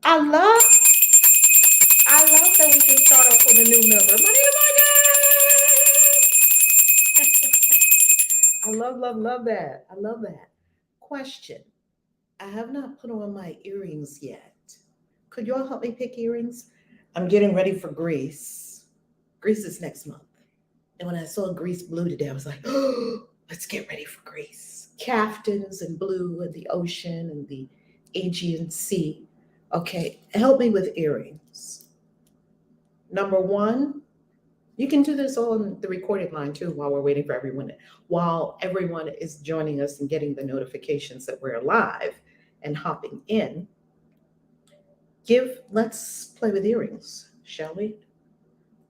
I love I love that we can start off with a new number. Money to money. I love that. I love that. Question. I have not put on my earrings yet. Could y'all help me pick earrings? I'm getting ready for Greece. Greece is next month. And when I saw Greece blue today, I was like, oh, let's get ready for Greece. Caftans and blue and the ocean and the Aegean Sea. Okay, help me with earrings. Number one, you can do this on the recorded line too while we're waiting for while everyone is joining us and getting the notifications that we're live and hopping in. Let's play with earrings, shall we?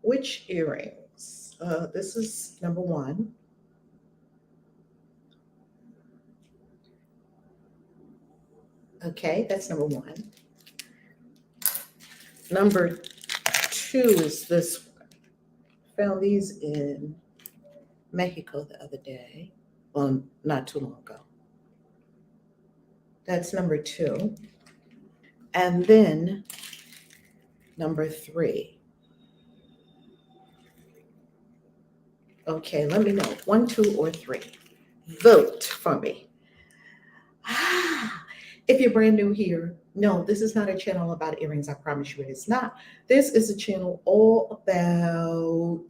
Which earrings? This is number one. Okay, that's number one. Number two is this one. Found these in Mexico the other day. Well, not too long ago. That's number two. And then number three. Okay, let me know. 1, 2, or 3. Vote for me. If you're brand new here, no, this is not a channel about earrings. I promise you it is not. This is a channel all about,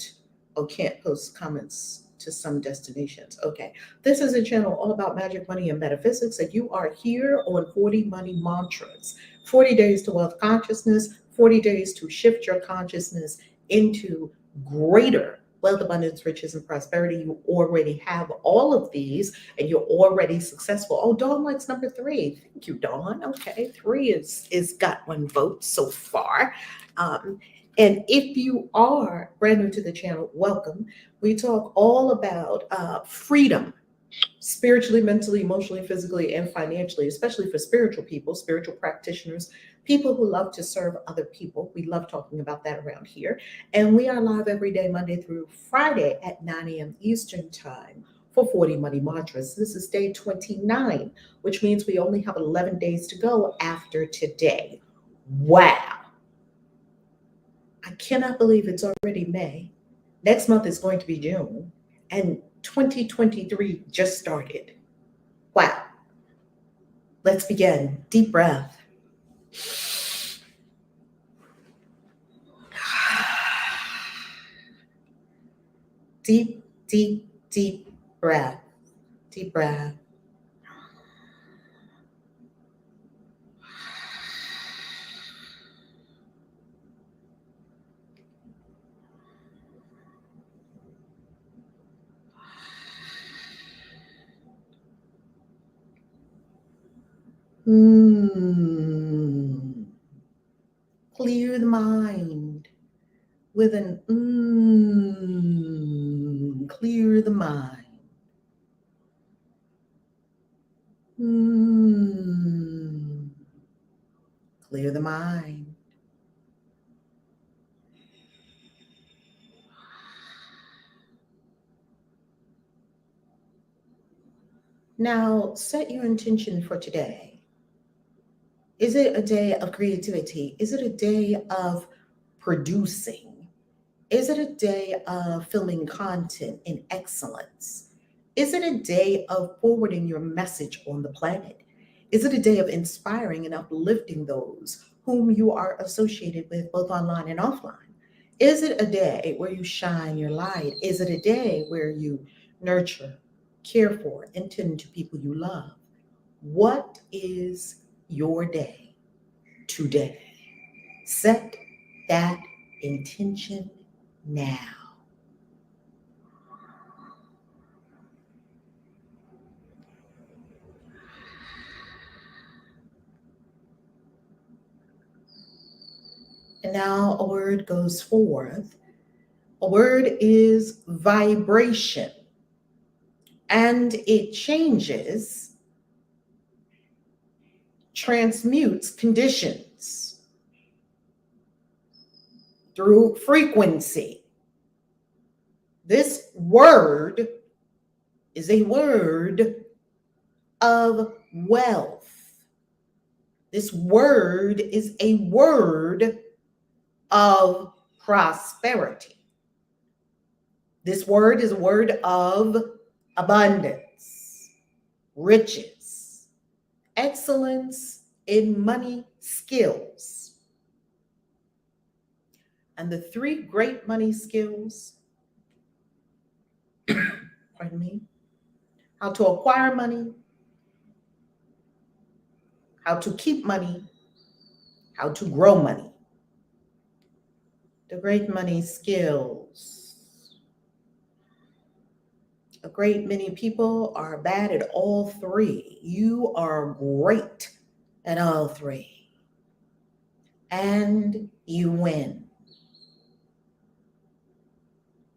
oh, can't post comments to some destinations. Okay. This is a channel all about magic, money, and metaphysics. And you are here on 40 money mantras, 40 days to wealth consciousness, 40 days to shift your consciousness into greater wealth, abundance, riches, and prosperity. You already have all of these and you're already successful. Oh, Dawn likes number 3. Thank you, Dawn. Okay, 3 is got 1 vote so far. And if you are brand new to the channel, welcome. We talk all about freedom, spiritually, mentally, emotionally, physically, and financially, especially for spiritual people, spiritual practitioners, people who love to serve other people. We love talking about that around here. And we are live every day, Monday through Friday at 9 a.m. Eastern Time for 40 Money Mantras. This is day 29, which means we only have 11 days to go after today. Wow. I cannot believe it's already May. Next month is going to be June. And 2023 just started. Wow. Let's begin. Deep breath. Deep, deep, deep breath. Deep breath. Clear the mind with an clear the mind. Clear the mind. Now set your intention for today. Is it a day of creativity? Is it a day of producing? Is it a day of filming content in excellence? Is it a day of forwarding your message on the planet? Is it a day of inspiring and uplifting those whom you are associated with both online and offline? Is it a day where you shine your light? Is it a day where you nurture, care for, and tend to people you love? What is your day today? Set that intention now. And now a word goes forth. A word is vibration, and it changes, transmutes conditions through frequency. This word is a word of wealth. This word is a word of prosperity. This word is a word of abundance, riches, excellence in money skills. And the three great money skills, pardon me, how to acquire money, how to keep money, how to grow money. The great money skills. A great many people are bad at all three. You are great at all three. And you win.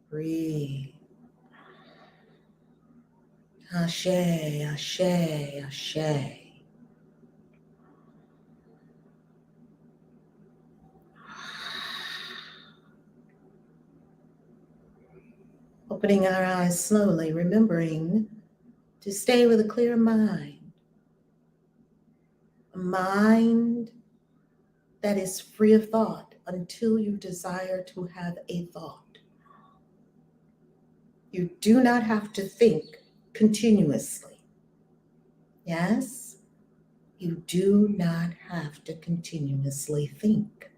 Breathe. Ashe, ashe, ashe. Opening our eyes slowly, remembering to stay with a clear mind. A mind that is free of thought until you desire to have a thought. You do not have to think continuously. Yes, you do not have to continuously think.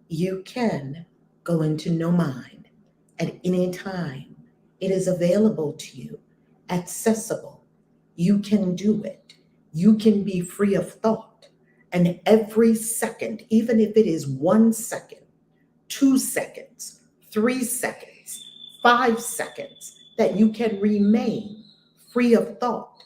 You can go into no mind at any time. It is available to you, accessible. You can do it. You can be free of thought. And every second, even if it is 1 second, 2 seconds, 3 seconds, 5 seconds, that you can remain free of thought,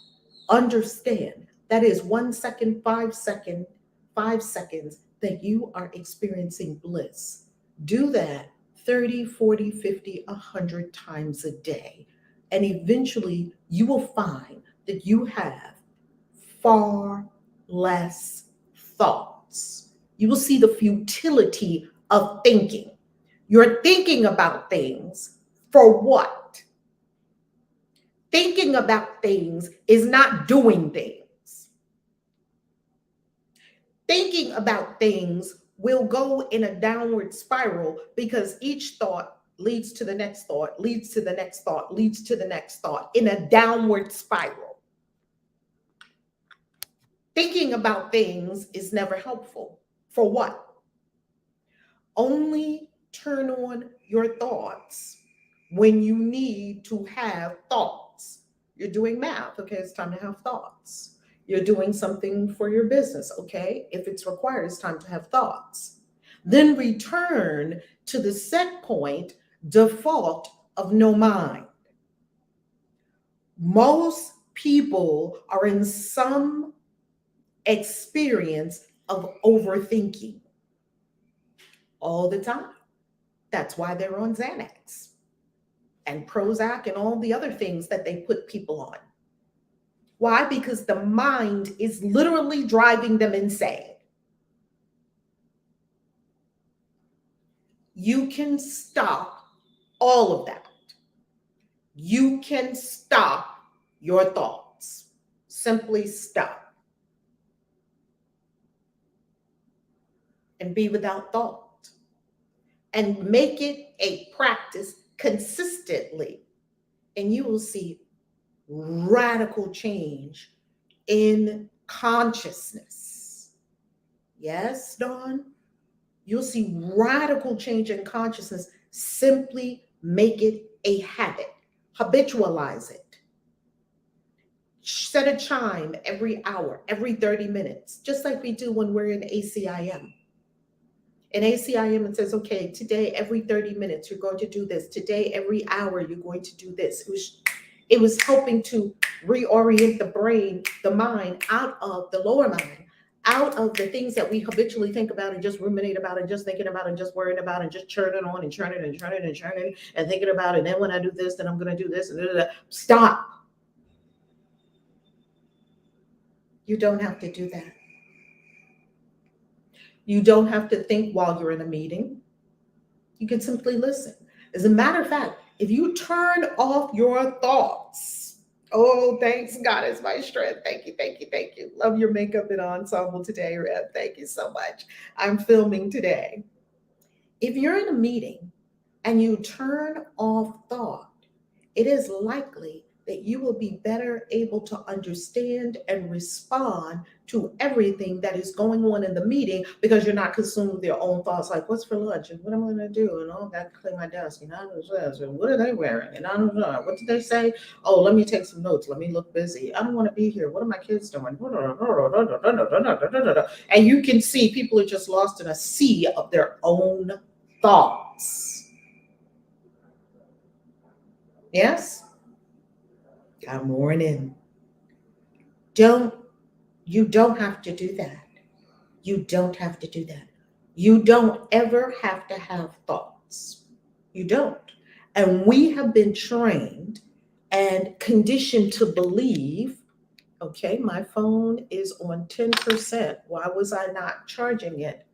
understand that is 1 second, 5 seconds that you are experiencing bliss. Do that 30, 40, 50, 100 times a day. And eventually you will find that you have far less thoughts. You will see the futility of thinking. You're thinking about things for what? Thinking about things is not doing things. Thinking about things will go in a downward spiral because each thought leads to the next thought, leads to the next thought, leads to the next thought in a downward spiral. Thinking about things is never helpful. For what? Only turn on your thoughts when you need to have thoughts. You're doing math, okay, it's time to have thoughts. You're doing something for your business, okay, if it's required, it's time to have thoughts. Then return to the set point, default of no mind. Most people are in some experience of overthinking all the time. That's why they're on Xanax and Prozac and all the other things that they put people on. Why? Because the mind is literally driving them insane. You can stop all of that. You can stop your thoughts. Simply stop. And be without thought. And make it a practice consistently. And you will see radical change in consciousness. Yes, Dawn? You'll see radical change in consciousness. Simply make it a habit. Habitualize it. Set a chime every hour, every 30 minutes, just like we do when we're in ACIM. In ACIM, it says, okay, today, every 30 minutes, you're going to do this. Today, every hour, you're going to do this. It was helping to reorient the brain, the mind, out of the lower mind, out of the things that we habitually think about and just ruminate about and just thinking about and just worrying about and just churning on and churning and churning and churning and thinking about it. And then when I do this, then I'm going to do this. And stop. You don't have to do that. You don't have to think while you're in a meeting. You can simply listen. As a matter of fact, if you turn off your thoughts Oh, thanks. God is my strength. Thank you, thank you, thank you. Love your makeup and ensemble today, Rev. Thank you so much. I'm filming today. If you're in a meeting and you turn off thought, it is likely that you will be better able to understand and respond to everything that is going on in the meeting because you're not consumed with your own thoughts, like what's for lunch and what am I going to do, and oh, I got to clean my desk, and I don't know, and what are they wearing, and I don't know, what did they say? Oh, let me take some notes. Let me look busy. I don't want to be here. What are my kids doing? And you can see people are just lost in a sea of their own thoughts. Yes? Good morning. Don't You don't have to do that. You don't have to do that. You don't ever have to have thoughts. You don't. And we have been trained and conditioned to believe, okay, my phone is on 10%. Why was I not charging it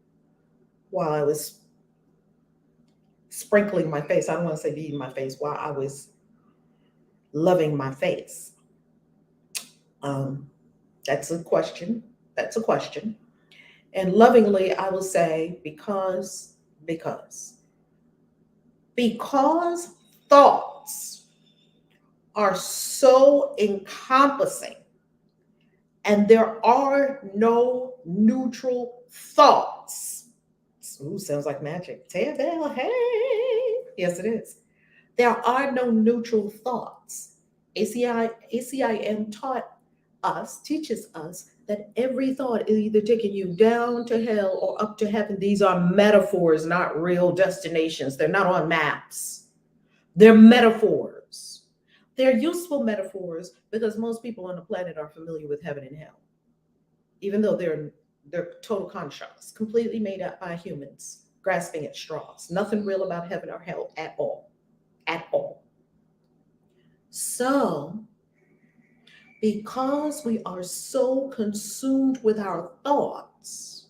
while I was sprinkling my face? I don't want to say beating my face, while I was loving my face. That's a question. That's a question. And lovingly, I will say because because thoughts are so encompassing and there are no neutral thoughts. Ooh, sounds like magic. Bell, hey. Yes, it is. There are no neutral thoughts. ACIM teaches us that every thought is either taking you down to hell or up to heaven. These are metaphors, not real destinations. They're not on maps. They're metaphors. They're useful metaphors because most people on the planet are familiar with heaven and hell, even though they're total constructs, completely made up by humans grasping at straws. Nothing real about heaven or hell at all. At all. So, because we are so consumed with our thoughts,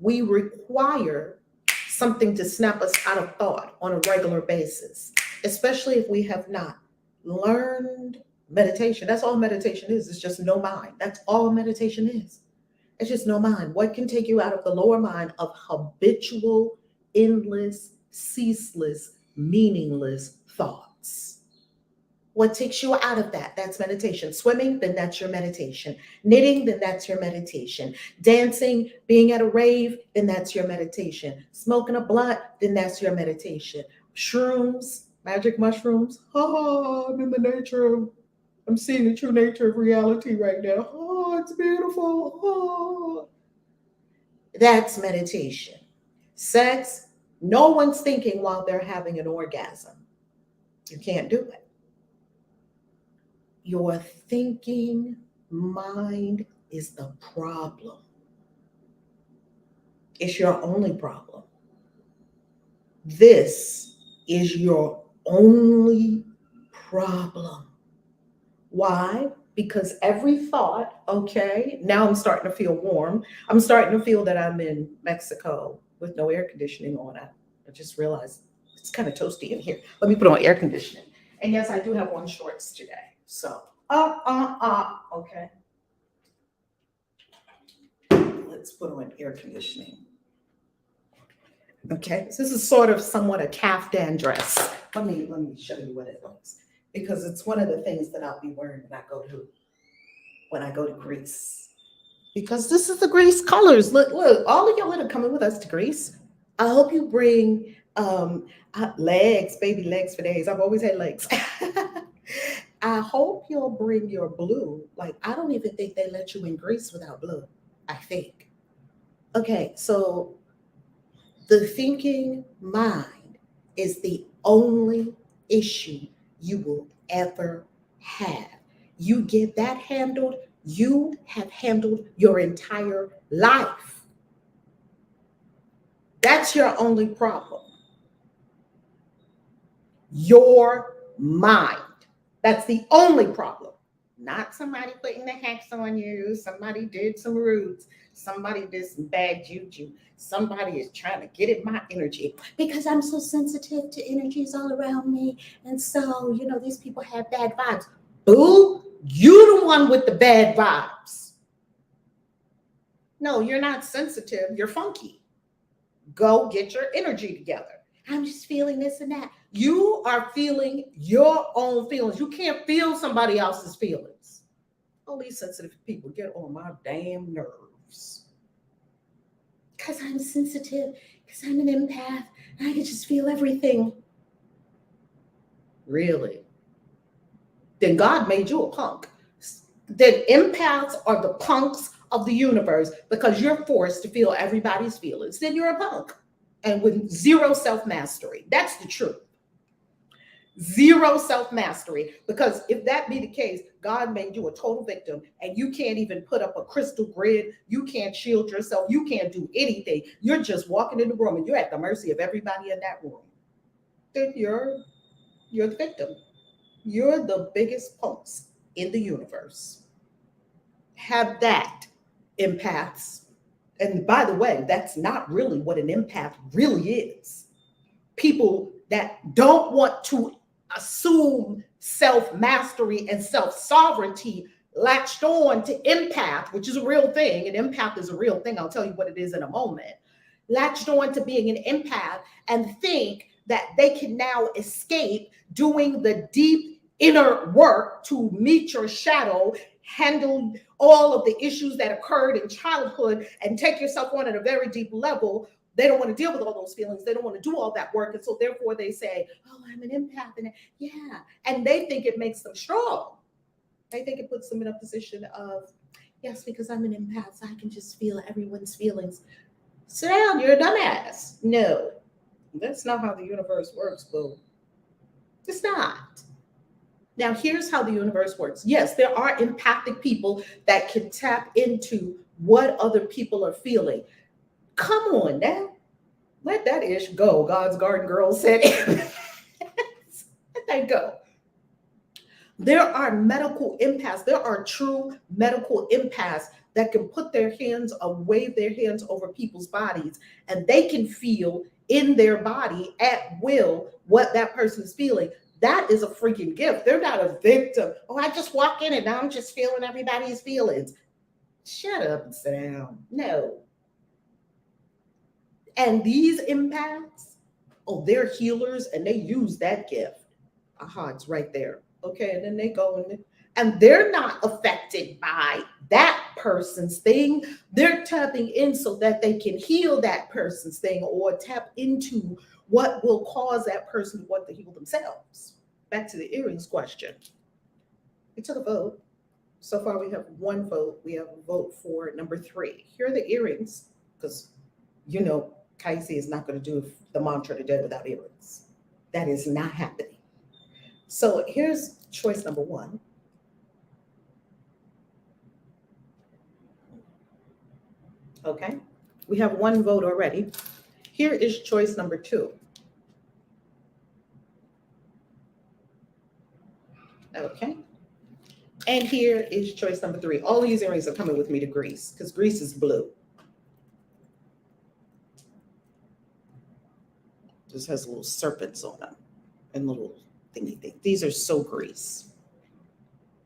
we require something to snap us out of thought on a regular basis, especially if we have not learned meditation. That's all meditation is. It's just no mind. That's all meditation is. It's just no mind. What can take you out of the lower mind of habitual, endless, ceaseless, meaningless thoughts? What takes you out of that? That's meditation. Swimming, then that's your meditation. Knitting, then that's your meditation. Dancing, being at a rave, then that's your meditation. Smoking a blunt, then that's your meditation. Shrooms, magic mushrooms. Oh, I'm in the nature. I'm seeing the true nature of reality right now. Oh, it's beautiful. Oh. That's meditation. Sex, no one's thinking while they're having an orgasm. You can't do it. Your thinking mind is the problem. It's your only problem. This is your only problem. Why? Because every thought, okay, now I'm starting to feel warm. I'm starting to feel that I'm in Mexico with no air conditioning on. I just realized it's kind of toasty in here. Let me put on air conditioning. And yes, I do have on shorts today. So, okay. Let's put on air conditioning. Okay, so this is sort of somewhat a caftan dress. Let me show you what it looks, because it's one of the things that I'll be wearing when I go to Greece. Because this is the Greece colors. Look, all of y'all that are coming with us to Greece. I hope you bring legs, baby legs for days. I've always had legs. I hope you'll bring your blue. Like, I don't even think they let you in Greece without blue, I think. Okay, so the thinking mind is the only issue you will ever have. You get that handled, you have handled your entire life. That's your only problem. Your mind. That's the only problem. Not somebody putting the hex on you. Somebody did some roots. Somebody did some bad juju. Somebody is trying to get at my energy because I'm so sensitive to energies all around me. And so, these people have bad vibes. Boo, you the one with the bad vibes. No, you're not sensitive. You're funky. Go get your energy together. I'm just feeling this and that. You are feeling your own feelings. You can't feel somebody else's feelings. All these sensitive people get on my damn nerves. Because I'm sensitive, because I'm an empath, and I can just feel everything. Really? Then God made you a punk. Then empaths are the punks of the universe because you're forced to feel everybody's feelings. Then you're a punk. And with zero self-mastery. That's the truth. Zero self-mastery. Because if that be the case, God made you a total victim and you can't even put up a crystal grid. You can't shield yourself. You can't do anything. You're just walking in the room and you're at the mercy of everybody in that room. Then you're the victim. You're the biggest punks in the universe. Have that, empaths. And by the way, that's not really what an empath really is. People that don't want to assume self-mastery and self-sovereignty latched on to empath, which is a real thing. An empath is a real thing. I'll tell you what it is in a moment. Latched on to being an empath and think that they can now escape doing the deep inner work to meet your shadow, handle all of the issues that occurred in childhood, and take yourself on at a very deep level. They don't want to deal with all those feelings. They don't want to do all that work. And so therefore they say, oh, I'm an empath. And yeah. And they think it makes them strong. They think it puts them in a position of, yes, because I'm an empath, so I can just feel everyone's feelings. Sit down, you're a dumbass. No, that's not how the universe works, boo. It's not. Now, here's how the universe works. Yes, there are empathic people that can tap into what other people are feeling. Come on now. Let that ish go. God's garden girl said, let that go. There are medical empaths. There are true medical empaths that can put their hands or wave their hands over people's bodies, and they can feel in their body at will what that person is feeling. That is a freaking gift. They're not a victim. Oh, I just walk in and now I'm just feeling everybody's feelings. Shut up and sit down. No. And these empaths, oh, they're healers and they use that gift. Aha, it's right there. Okay, and then they go and they're not affected by that person's thing. They're tapping in so that they can heal that person's thing or tap into what will cause that person to want to heal themselves. Back to the earrings question. We took a vote. So far, we have one vote. We have a vote for number 3. Here are the earrings, because you know KAISI is not going to do the mantra today without earrings. That is not happening. So here's choice number 1. Okay, we have one vote already. Here is choice number 2. Okay, and here is choice number 3. All these earrings are coming with me to Greece because Greece is blue. This has little serpents on them and little thingy thing. These are so Greece.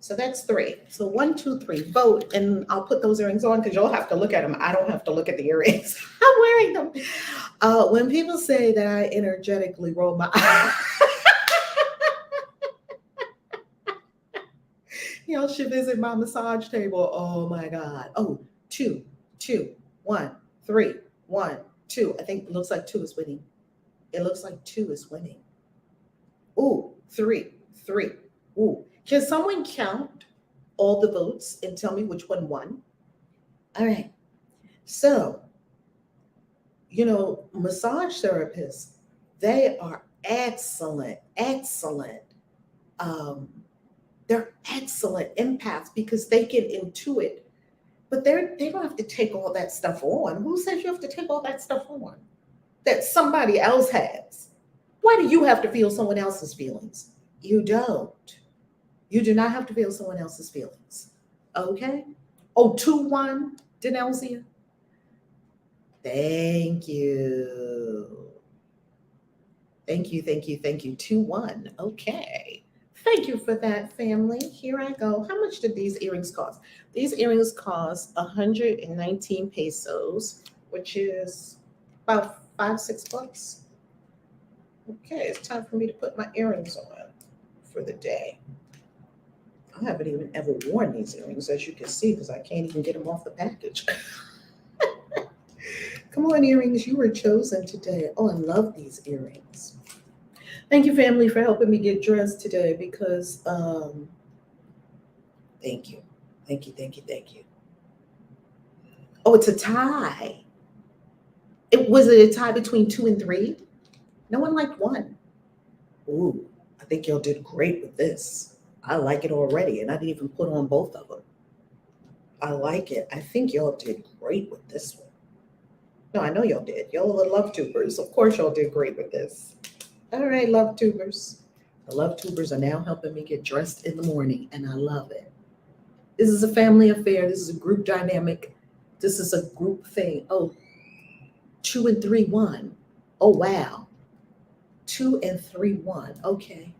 So that's 3. So 1, 2, 3, vote, and I'll put those earrings on because you'll have to look at them. I don't have to look at the earrings. I'm wearing them. When people say that I energetically roll my eyes, y'all should visit my massage table. Oh my God. Oh, 2, 2, 1, 3, 1, 2. I think it looks like 2 is winning. It looks like 2 is winning. Ooh, 3, 3. Ooh. Can someone count all the votes and tell me which one won? All right. So, massage therapists, they are excellent, excellent. They're excellent empaths because they can intuit, but they don't have to take all that stuff on. Who says you have to take all that stuff on that somebody else has? Why do you have to feel someone else's feelings? You don't. You do not have to feel someone else's feelings. Okay? Oh, 2-1, Denelzia. Thank you. Thank you. 2-1. Okay. Thank you for that, family. Here I go. How much did these earrings cost? These earrings cost 119 pesos, which is about $5, $6. Okay, it's time for me to put my earrings on for the day. I haven't even ever worn these earrings, as you can see, because I can't even get them off the package. Come on, earrings, you were chosen today. Oh, I love these earrings. Thank you, family, for helping me get dressed today because, thank you. Thank you, thank you, thank you. Oh, it's a tie. Was it a tie between 2 and 3? No one liked 1. Ooh, I think y'all did great with this. I like it already, and I didn't even put on both of them. I like it. I think y'all did great with this one. No, I know y'all did. Y'all are the love tubers. Of course y'all did great with this. All right, love tubers. The love tubers are now helping me get dressed in the morning, and I love it. This is a family affair. This is a group dynamic. This is a group thing. Oh, 2 and 3, 1. Oh, wow. 2 and 3, 1. Okay.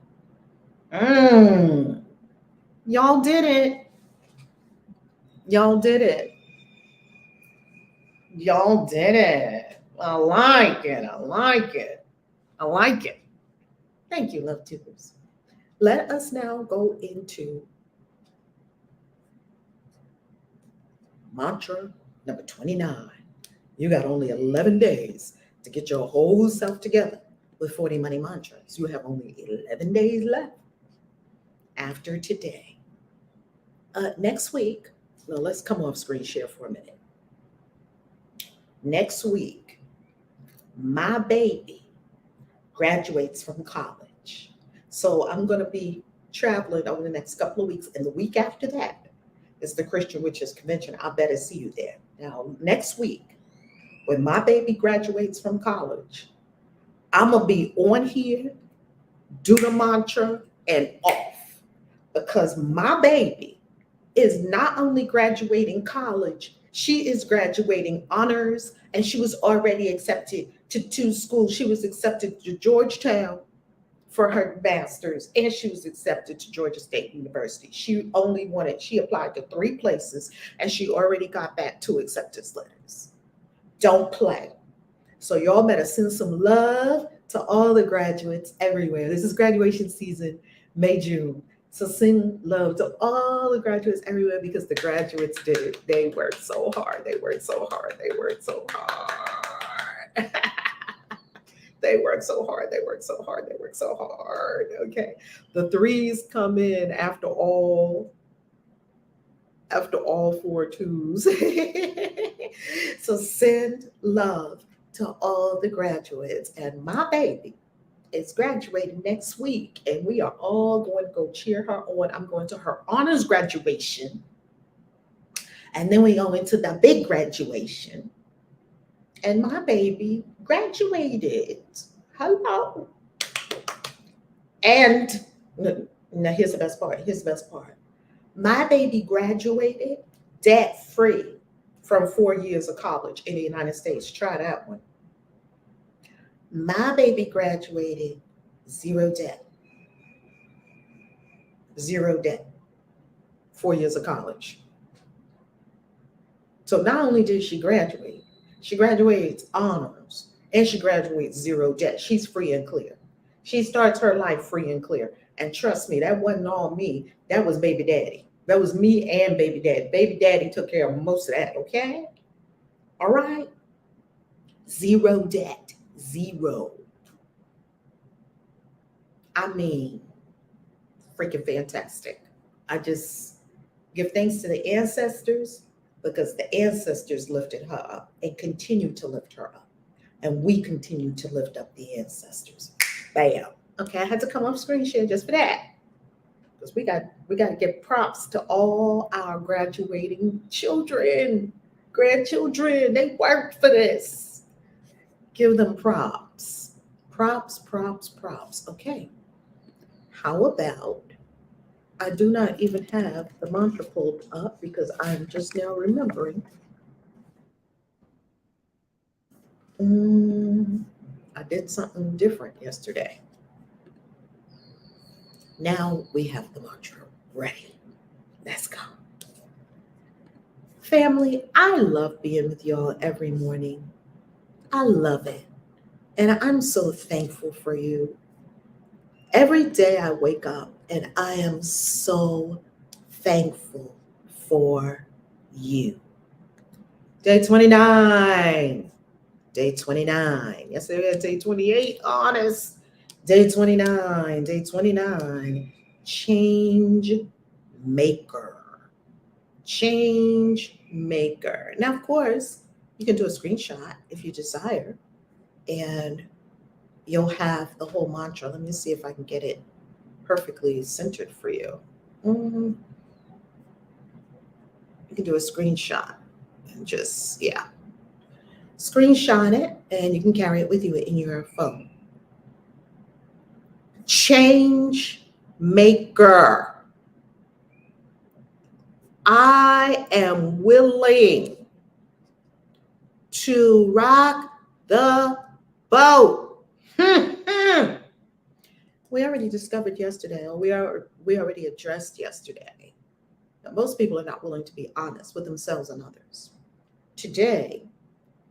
Y'all did it. Y'all did it. Y'all did it. I like it. I like it. I like it. Thank you, love tubers. Let us now go into mantra number 29. You got only 11 days to get your whole self together with 40 money mantras. You have only 11 days left after today. Next week, no, let's come off screen share for a minute. Next week, my baby graduates from college. So I'm going to be traveling over the next couple of weeks. And the week after that is the Christian Witches Convention. I better see you there. Now, next week, when my baby graduates from college, I'm going to be on here, do the mantra, and off. Because my baby is not only graduating college, she is graduating honors, and she was already accepted to 2 schools. She was accepted to Georgetown for her master's, and she was accepted to Georgia State University. She applied to 3 places, and she already got back 2 acceptance letters. Don't play. So y'all better send some love to all the graduates everywhere. This is graduation season, May, June. So send love to all the graduates everywhere because the graduates did it. They worked so hard. They worked so hard. They worked so hard. They worked so hard. They worked so hard. They worked so hard. Okay. The 3s come in after all 4 2s. So send love to all the graduates. And my baby is graduating next week, and we are all going to go cheer her on. I'm going to her honors graduation, and then we go into the big graduation. And my baby graduated. Hello. And now here's the best part. Here's the best part. My baby graduated debt-free from 4 years of college in the United States. Try that one. My baby graduated 0 debt. 0 debt. 4 years of college. So not only did she graduates honors, and she graduates 0 debt. She's free and clear. She starts her life free and clear. And trust me, that wasn't all me. That was baby daddy. That was me and baby daddy. Baby daddy took care of most of that, okay? All right? 0 debt. 0. I mean, freaking fantastic. I just give thanks to the ancestors because the ancestors lifted her up and continue to lift her up. And we continue to lift up the ancestors. Bam. Okay, I had to come off screen share just for that. Because we got to give props to all our graduating grandchildren. They worked for this. Give them props. Props, props, props. Okay. How about I do not even have the mantra pulled up because I'm just now remembering. I did something different yesterday. Now we have the mantra ready. Let's go. Family, I love being with y'all every morning. I love it. And I'm so thankful for you. Every day I wake up and I am so thankful for you. Day 29. Day 29. Yesterday we had day 28. Honest. Day 29. Day 29. Change maker. Change maker. Now, of course, you can do a screenshot if you desire, and you'll have the whole mantra. Let me see if I can get it perfectly centered for you. You can do a screenshot and just, yeah, screenshot it, and you can carry it with you in your phone. Change maker. I am willing to rock the boat. We already discovered yesterday, or we already addressed yesterday, that most people are not willing to be honest with themselves and others. Today,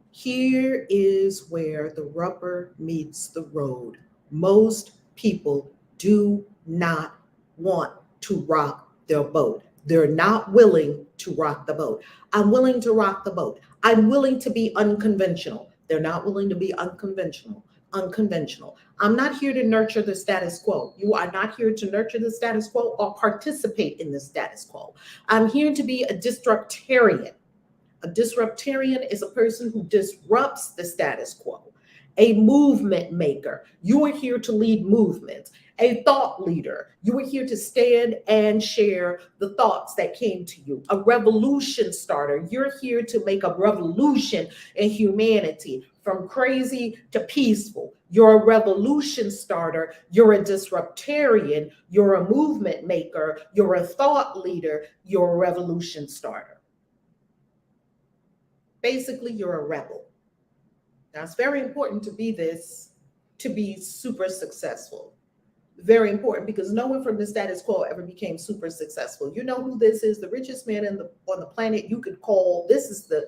here is where the rubber meets the road. Most people do not want to rock their boat. They're not willing to rock the boat. I'm willing to rock the boat. I'm willing to be unconventional. They're not willing to be unconventional. I'm not here to nurture the status quo. You are not here to nurture the status quo or participate in the status quo. I'm here to be a disruptarian. A disruptarian is a person who disrupts the status quo. A movement maker. You are here to lead movements. A thought leader. You are here to stand and share the thoughts that came to you. A revolution starter. You're here to make a revolution in humanity, from crazy to peaceful. You're a revolution starter. You're a disruptarian. You're a movement maker. You're a thought leader. You're a revolution starter. Basically, you're a rebel. Now, it's very important to be this, to be super successful. Very important, because no one from the status quo ever became super successful. You know who this is? The richest man on the planet. You could call, this is the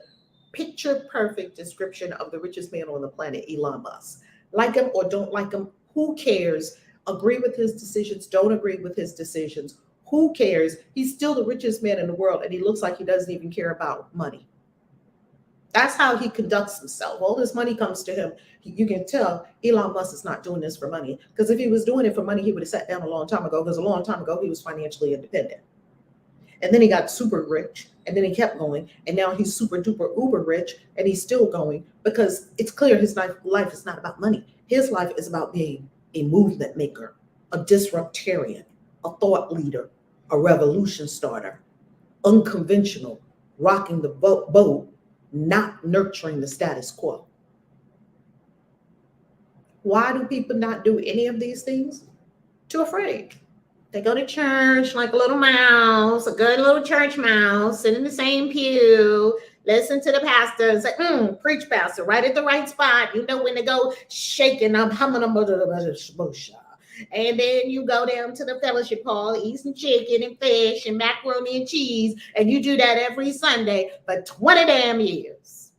picture perfect description of the richest man on the planet, Elon Musk. Like him or don't like him, who cares? Agree with his decisions, don't agree with his decisions. Who cares? He's still the richest man in the world, and he looks like he doesn't even care about money. That's how he conducts himself. All this money comes to him. You can tell Elon Musk is not doing this for money, because if he was doing it for money, he would have sat down a long time ago, because a long time ago he was financially independent. And then he got super rich, and then he kept going, and now he's super duper uber rich, and he's still going, because it's clear his life is not about money. His life is about being a movement maker, a disruptarian, a thought leader, a revolution starter, unconventional, rocking the boat, not nurturing the status quo. Why do people not do any of these things? Too afraid. They go to church like a little mouse, a good little church mouse, sit in the same pew, listen to the pastor and say, preach, pastor, right at the right spot. You know when to go shaking, I'm humming and then you go down to the fellowship hall, eat some chicken and fish and macaroni and cheese, and you do that every Sunday for 20 damn years.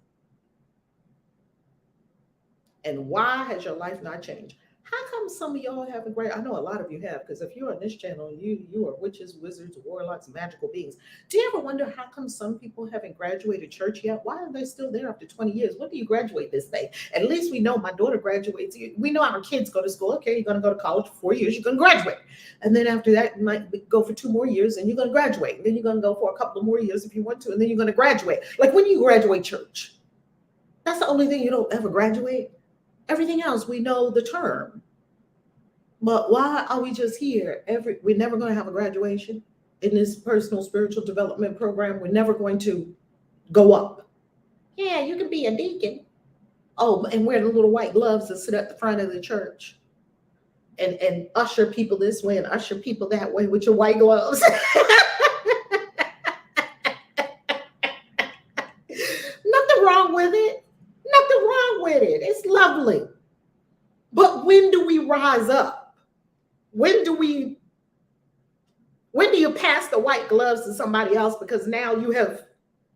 And why has your life not changed? How come some of y'all haven't I know a lot of you have, because if you're on this channel, you are witches, wizards, warlocks, magical beings. Do you ever wonder how come some people haven't graduated church yet? Why are they still there after 20 years? When do you graduate this thing? At least we know my daughter graduates. We know our kids go to school. Okay, you're going to go to college for 4 years. You're going to graduate. And then after that, you might go for 2 more years and you're going to graduate. And then you're going to go for a couple of more years if you want to. And then you're going to graduate. Like, when do you graduate church? That's the only thing you don't ever graduate. Everything else, we know the term. But why are we just here? We're never going to have a graduation in this personal spiritual development program. We're never going to go up. Yeah, you can be a deacon. Oh, and wear the little white gloves and sit at the front of the church and usher people this way and usher people that way with your white gloves. Nothing wrong with it. Nothing wrong with it. It's lovely. But when do we rise up? When do we When do you pass the white gloves to somebody else because now you have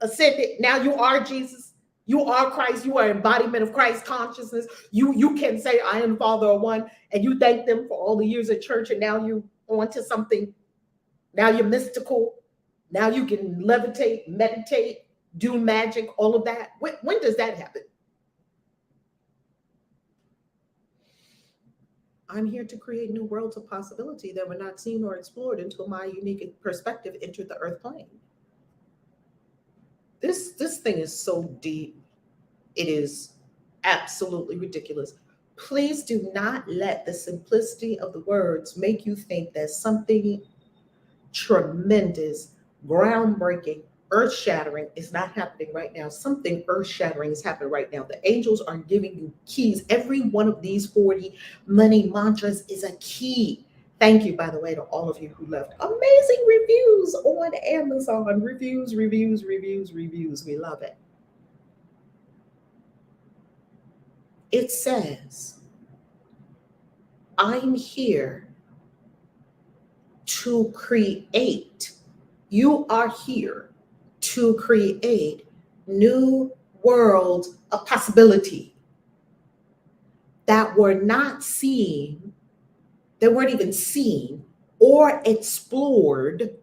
ascended? Now you are Jesus. You are Christ. You are embodiment of Christ consciousness. You can say, I am Father of one, and you thank them for all the years at church, and now you on to something. Now you're mystical. Now you can levitate, meditate, do magic, all of that. When does that happen? I'm here to create new worlds of possibility that were not seen or explored until my unique perspective entered the earth plane. This thing is so deep. It is absolutely ridiculous. Please do not let the simplicity of the words make you think that something tremendous, groundbreaking, earth shattering is not happening right now. Something earth shattering is happening right now. The angels are giving you keys. Every one of these 40 money mantras is a key. Thank you, by the way, to all of you who left amazing reviews on Amazon. Reviews. We love it. It says, I'm here to create. You are here to create new worlds of possibility that were not seen, that weren't even seen or explored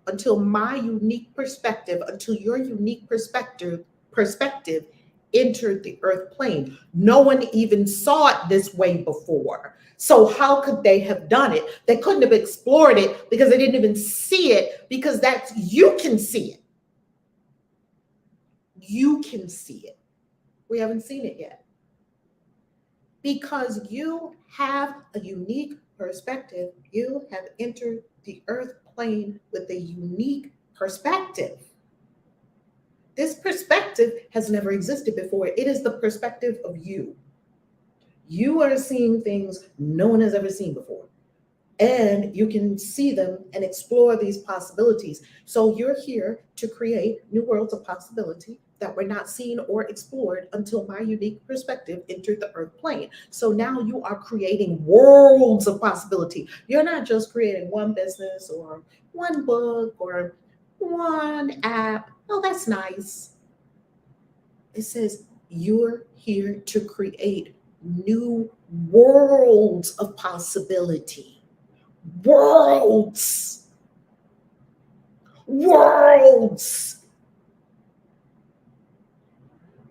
until my unique perspective, until your unique perspective entered the earth plane. No one even saw it this way before. So how could they have done it? They couldn't have explored it because they didn't even see it, because that's, you can see it. You can see it. We haven't seen it yet. Because you have a unique perspective. You have entered the earth plane with a unique perspective. This perspective has never existed before. It is the perspective of you. You are seeing things no one has ever seen before. And you can see them and explore these possibilities. So you're here to create new worlds of possibility that were not seen or explored until my unique perspective entered the earth plane. So now you are creating worlds of possibility. You're not just creating one business or one book or one app. Oh, that's nice. It says you're here to create new worlds of possibility. Worlds.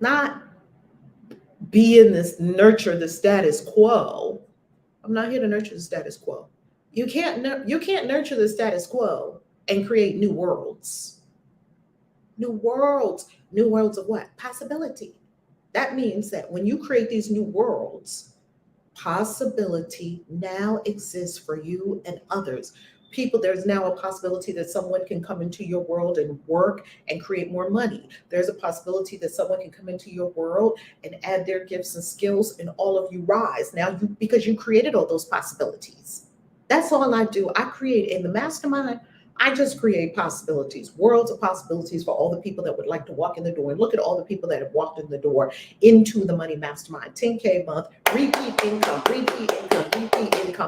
Not be in this, nurture the status quo. I'm not here to nurture the status quo. You can't nurture the status quo and create new worlds. New worlds of what? Possibility. That means that when you create these new worlds, possibility now exists for you and others. People, there's now a possibility that someone can come into your world and work and create more money. There's a possibility that someone can come into your world and add their gifts and skills, and all of you rise. Now, because you created all those possibilities. That's all I do. I create in the mastermind. I just create possibilities, worlds of possibilities for all the people that would like to walk in the door. And look at all the people that have walked in the door into the Money Mastermind. 10K a month, repeat income,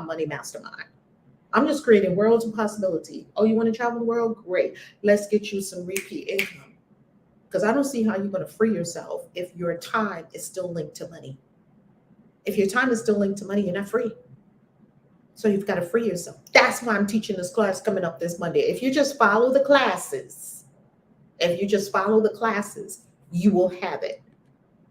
Money Mastermind. I'm just creating worlds of possibility. Oh, you want to travel the world? Great. Let's get you some repeat income. Because I don't see how you're going to free yourself if your time is still linked to money. If your time is still linked to money, you're not free. So you've got to free yourself. That's why I'm teaching this class coming up this Monday. If you just follow the classes, you will have it.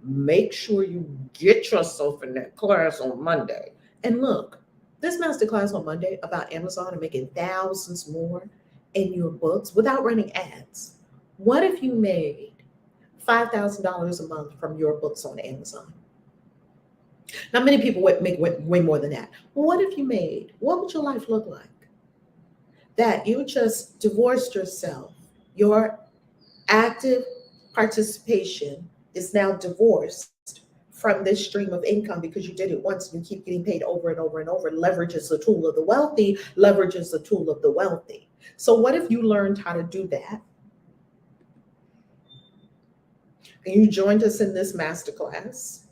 Make sure you get yourself in that class on Monday. And look, this masterclass on Monday about Amazon and making thousands more in your books without running ads. What if you made $5,000 a month from your books on Amazon? Now, many people would make way more than that. What if you made, what would your life look like? That you just divorced yourself. Your active participation is now divorced from this stream of income because you did it once and you keep getting paid over and over and over. Leverage is the tool of the wealthy. Leverage is the tool of the wealthy. So what if you learned how to do that? And you joined us in this masterclass.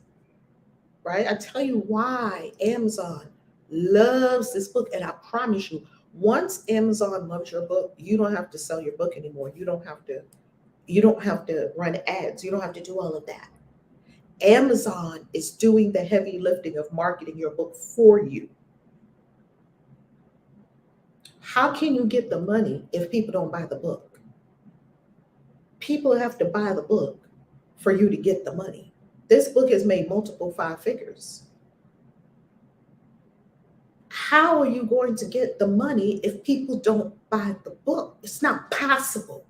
Right? I tell you why Amazon loves this book, and I promise you, Once Amazon loves your book, you don't have to sell your book anymore. You don't have to run ads. You don't have to do all of that. Amazon is doing the heavy lifting of marketing your book for you. How can you get the money if people don't buy the book? People have to buy the book for you to get the money. This book has made multiple five figures. How are you going to get the money if people don't buy the book? It's not possible.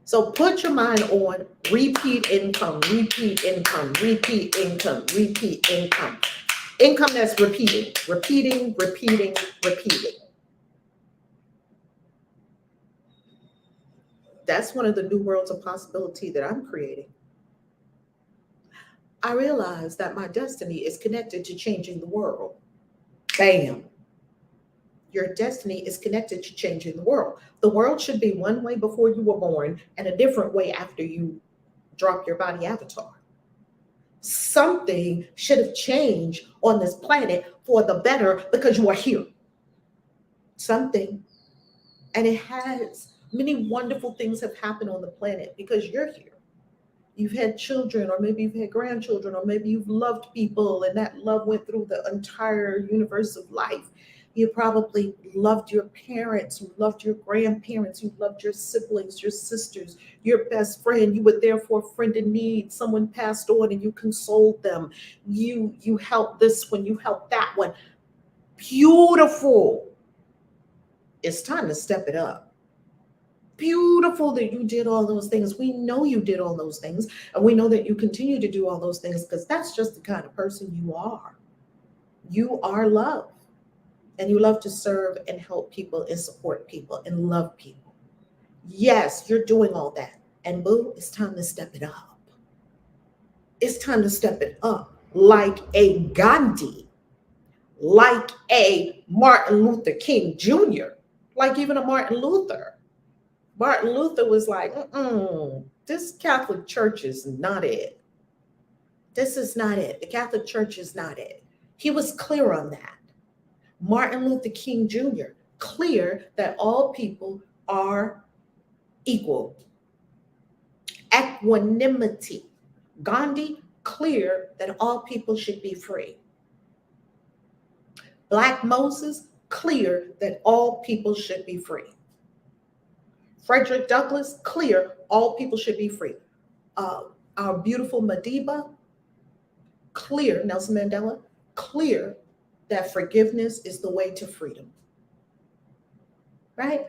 So put your mind on repeat income, repeat income, repeat income, repeat income. Income that's repeating, repeating, repeating, repeating. That's one of the new worlds of possibility that I'm creating. I realize that my destiny is connected to changing the world. Bam. Your destiny is connected to changing the world. The world should be one way before you were born and a different way after you drop your body avatar. Something should have changed on this planet for the better because you are here. Something. And it has. Many wonderful things have happened on the planet because you're here. You've had children, or maybe you've had grandchildren, or maybe you've loved people and that love went through the entire universe of life. You probably loved your parents, you loved your grandparents, you loved your siblings, your sisters, your best friend. You were there for a friend in need. Someone passed on and you consoled them. You helped this one, you helped that one. Beautiful. It's time to step it up. Beautiful that you did all those things. We know you did all those things, and we know that you continue to do all those things because that's just the kind of person you are. You are love, and you love to serve and help people and support people and love people. Yes, you're doing all that. And boo, it's time to step it up. It's time to step it up like a Gandhi, like a Martin Luther King Jr., like even a Martin Luther. Martin Luther was like, this Catholic Church is not it. This is not it. The Catholic Church is not it. He was clear on that. Martin Luther King Jr., clear that all people are equal. Equanimity. Gandhi, clear that all people should be free. Black Moses, clear that all people should be free. Frederick Douglass, clear, all people should be free. Our beautiful Madiba, clear, Nelson Mandela, clear that forgiveness is the way to freedom. Right?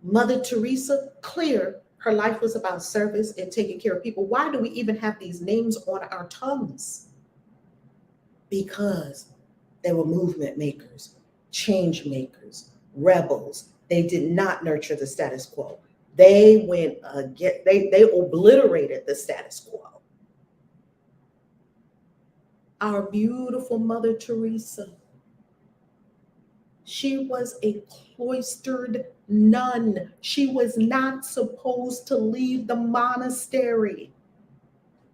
Mother Teresa, clear, her life was about service and taking care of people. Why do we even have these names on our tongues? Because they were movement makers, change makers, rebels. They did not nurture the status quo. They went again, they obliterated the status quo. Our beautiful Mother Teresa, she was a cloistered nun. She was not supposed to leave the monastery.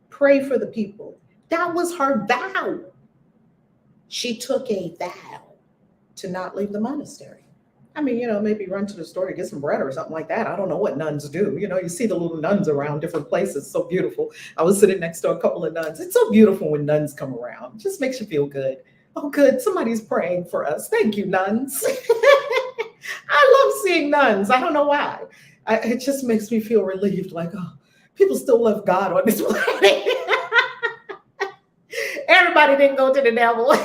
Pray for the people. That was her vow. She took a vow to not leave the monastery. I mean, maybe run to the store to get some bread or something like that. I don't know what nuns do. You see the little nuns around different places. So beautiful. I was sitting next to a couple of nuns. It's so beautiful when nuns come around. It just makes you feel good. Oh, good. Somebody's praying for us. Thank you, nuns. I love seeing nuns. I don't know why. It just makes me feel relieved. Like, oh, people still love God on this planet. Everybody didn't go to the devil.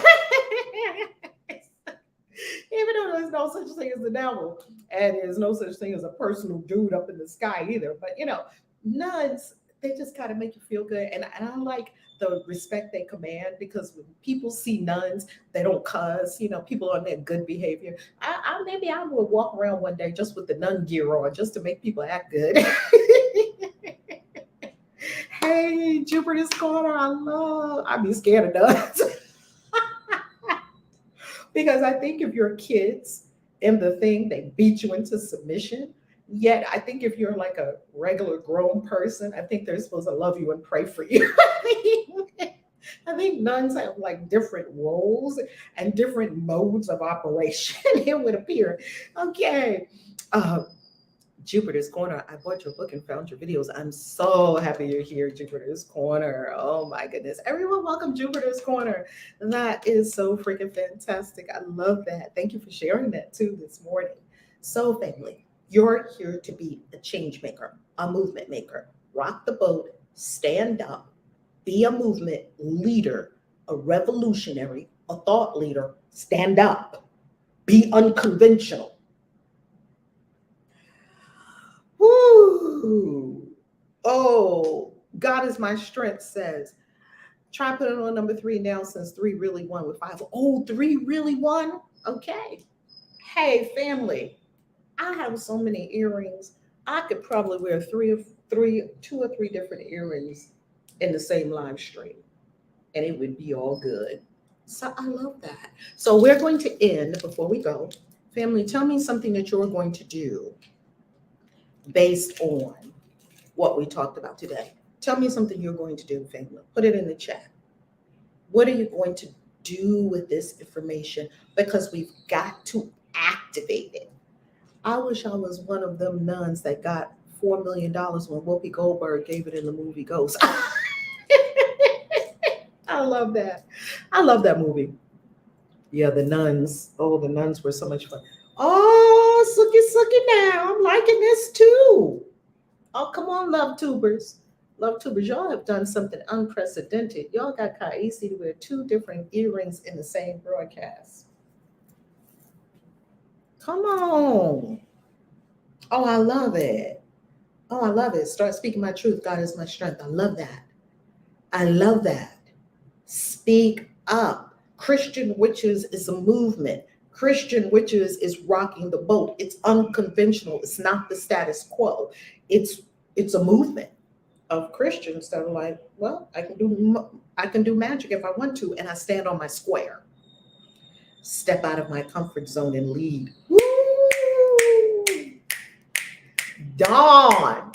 Even though there's no such thing as the devil, and there's no such thing as a personal dude up in the sky either. But nuns, they just kind of make you feel good. And I like the respect they command, because when people see nuns, they don't cuss. People on their good behavior. Maybe I will walk around one day just with the nun gear on, just to make people act good. Hey, Jupiter's corner, I'd be scared of nuns. Because I think if you're kids in the thing, they beat you into submission. Yet I think if you're like a regular grown person, I think they're supposed to love you and pray for you. I think nuns have like different roles and different modes of operation, it would appear. Okay. Jupiter's Corner. I bought your book and found your videos. I'm so happy you're here, Jupiter's Corner. Oh my goodness. Everyone, welcome Jupiter's Corner. That is so freaking fantastic. I love that. Thank you for sharing that too this morning. So, family, you're here to be a change maker, a movement maker. Rock the boat, stand up, be a movement leader, a revolutionary, a thought leader. Stand up, be unconventional. Woo! Oh, God is my strength says. Try putting on number 3 now since 3 really won with 5. Oh, 3 really won? Okay. Hey, family. I have so many earrings. I could probably wear 2 or 3 different earrings in the same live stream, and it would be all good. So I love that. So we're going to end before we go. Family, tell me something that you're going to do based on what we talked about today. Tell me something you're going to do, family. Put it in the chat. What are you going to do with this information? Because we've got to activate it. I wish I was one of them nuns that got $4 million when Whoopi Goldberg gave it in the movie Ghost. I love that. I love that movie. Yeah, the nuns. Oh, the nuns were so much fun. Oh, Sookie now. I'm liking this too. Oh, come on, love tubers. Love tubers, y'all have done something unprecedented. Y'all got KAISI to wear 2 different earrings in the same broadcast. Come on. Oh, I love it. Oh, I love it. Start speaking my truth. God is my strength. I love that. I love that. Speak up. Christian Witches is a movement. Christian Witches is rocking the boat. It's unconventional. It's not the status quo. It's a movement of Christians that are like, well, I can do magic if I want to, and I stand on my square. Step out of my comfort zone and lead. Woo! Dawn,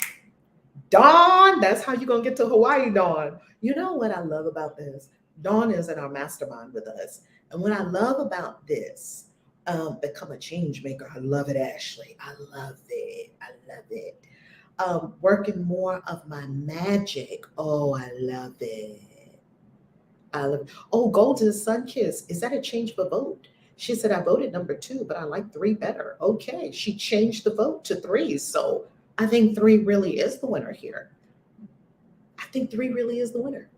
that's how you're gonna get to Hawaii, Dawn. You know what I love about this? Dawn is in our mastermind with us, and what I love about this, become a change maker. I love it, Ashley. I love it. Working more of my magic. Oh, I love it. Oh, Golden Sun Kiss. Is that a change of a vote? She said, I voted number 2, but I like 3 better. Okay. She changed the vote to 3. So I think 3 really is the winner here. I think 3 really is the winner.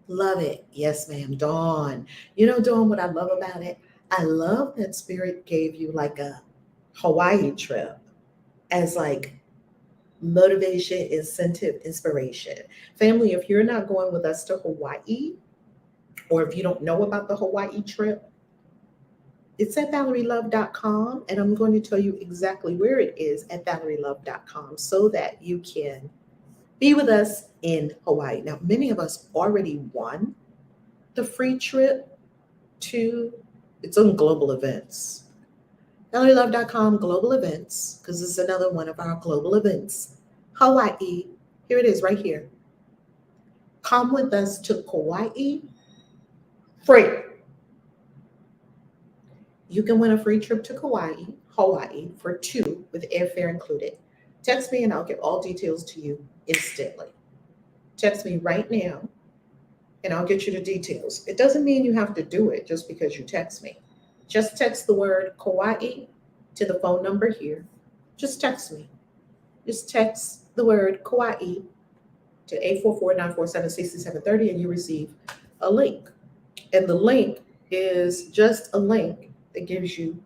Love it. Yes, ma'am. Dawn. You know, Dawn, what I love about it? I love that Spirit gave you like a Hawaii trip as like motivation, incentive, inspiration. Family, if you're not going with us to Hawaii, or if you don't know about the Hawaii trip, it's at ValerieLove.com, and I'm going to tell you exactly where it is at ValerieLove.com so that you can be with us in Hawaii. Now, many of us already won the free trip to, it's on global events. ValerieLove.com, global events, because it's another one of our global events. Hawaii, here it is right here. Come with us to Kauai, free. You can win a free trip to Hawaii for 2 with airfare included. Text me and I'll get all details to you instantly. Text me right now and I'll get you the details. It doesn't mean you have to do it just because you text me. Just text the word Kauai to the phone number here. Just text me. Just text the word Kauai to 844-947-6730 and you receive a link. And the link is just a link that gives you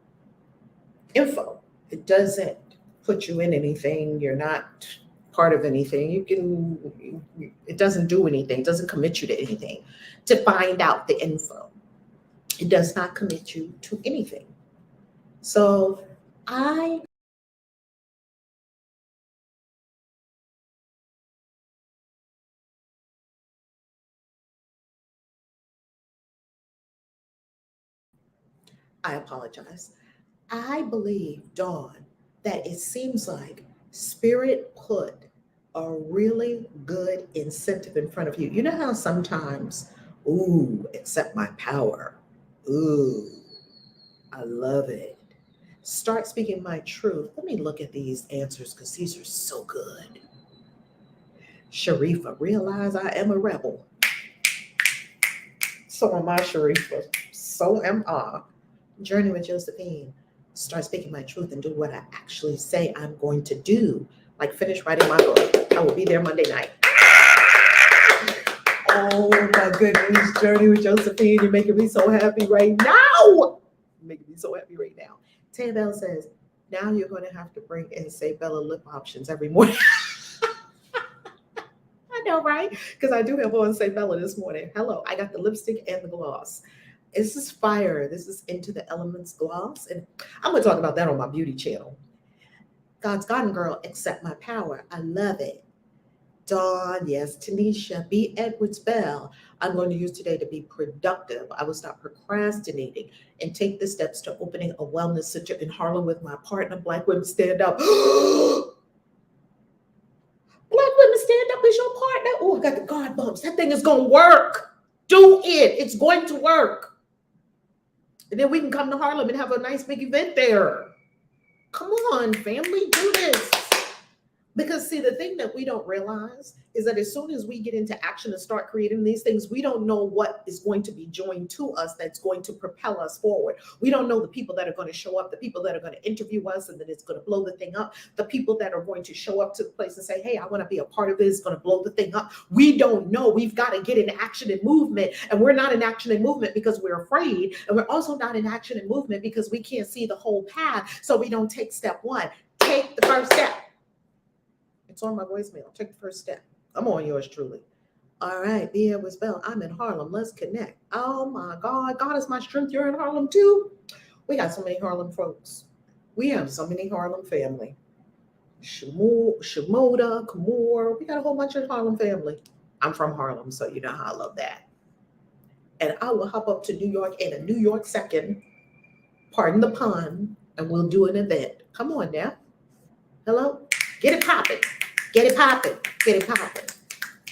info. It doesn't put you in anything. You're not part of anything. It doesn't do anything. It doesn't commit you to anything to find out the info. It does not commit you to anything. So I apologize. I believe, Dawn, that it seems like Spirit put a really good incentive in front of you. You know how sometimes Ooh, accept my power. Ooh, I love it. Start speaking my truth. Let me look at these answers because these are so good. Sharifa, realize I am a rebel. So am I, Sharifa. So am I. Journey with Josephine. Start speaking my truth and do what I actually say I'm going to do. Like finish writing my book. I will be there Monday night. Oh my goodness, Journey with Josephine, you're making me so happy right now. You're making me so happy right now. Tam Bell says, now you're going to have to bring in Say Bella lip options every morning. I know, right? Because I do have on Say Bella this morning. Hello, I got the lipstick and the gloss. This is fire. This is Into the Elements gloss. And I'm going to talk about that on my beauty channel. God's Garden Girl, accept my power. I love it. Dawn, yes, Tanisha, B. Edwards Bell. I'm going to use today to be productive. I will stop procrastinating and take the steps to opening a wellness center in Harlem with my partner. Black Women Stand Up. Black Women Stand Up is your partner. Oh, I got the God bumps. That thing is going to work. Do it. It's going to work. And then we can come to Harlem and have a nice big event there. Come on, family, do this. Because see, the thing that we don't realize is that as soon as we get into action and start creating these things, we don't know what is going to be joined to us that's going to propel us forward. We don't know the people that are going to show up, the people that are going to interview us and that it's going to blow the thing up, the people that are going to show up to the place and say, hey, I want to be a part of this, it's going to blow the thing up. We don't know. We've got to get in action and movement. And we're not in action and movement because we're afraid. And we're also not in action and movement because we can't see the whole path. So we don't take step one. Take the first step. It's on my voicemail. Take the first step. I'm on yours truly. All right, B. Edwards Bell. I'm in Harlem. Let's connect. Oh my God. God is my strength. You're in Harlem too. We got so many Harlem folks. We have so many Harlem family. Shimoda, Kamor. We got a whole bunch of Harlem family. I'm from Harlem, so you know how I love that. And I will hop up to New York in a New York second. Pardon the pun. And we'll do an event. Come on now. Hello? Get it popping. Get it popping. Get it popping.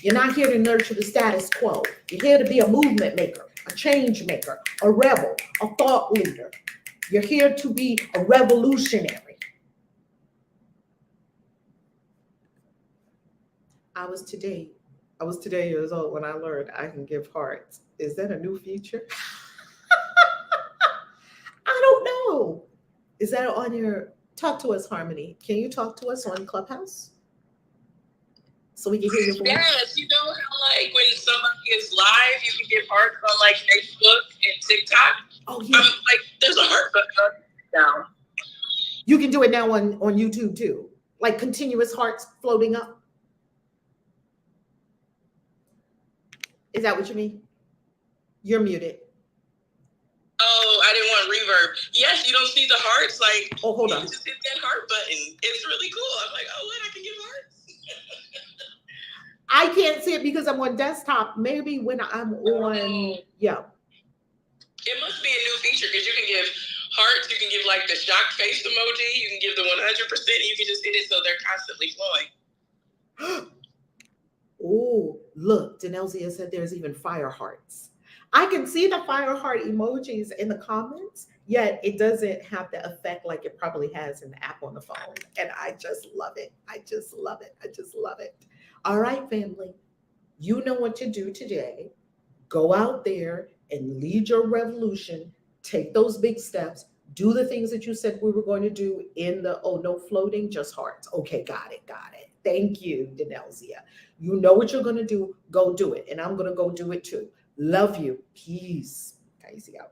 You're not here to nurture the status quo. You're here to be a movement maker, a change maker, a rebel, a thought leader. You're here to be a revolutionary. I was today years old when I learned I can give hearts. Is that a new feature? I don't know. Is that on your talk to us, Harmony? Can you talk to us on Clubhouse? So we can hear your voice. Yes, you know how like when somebody is live, you can give hearts on like Facebook and TikTok. Oh yeah. Like there's a heart button now. You can do it now on YouTube too. Like continuous hearts floating up. Is that what you mean? You're muted. Oh, I didn't want reverb. Yes, you don't see the hearts. Like, oh, hold on. You just hit that heart button. It's really cool. I'm like, oh, wait, I can give hearts. I can't see it because I'm on desktop. Maybe when I'm on, yeah. It must be a new feature because you can give hearts. You can give like the shocked face emoji. You can give the 100%. You can just hit it so they're constantly flowing. Oh, look, Danelzia said there's even fire hearts. I can see the fire heart emojis in the comments, yet it doesn't have the effect like it probably has in the app on the phone. And I just love it. I just love it. I just love it. All right, family, you know what to do today. Go out there and lead your revolution. Take those big steps. Do the things that you said we were going to do in the, oh, no floating, just hearts. Okay, got it, got it. Thank you, Danelzia. You know what you're going to do. Go do it. And I'm going to go do it too. Love you. Peace. KAISI out.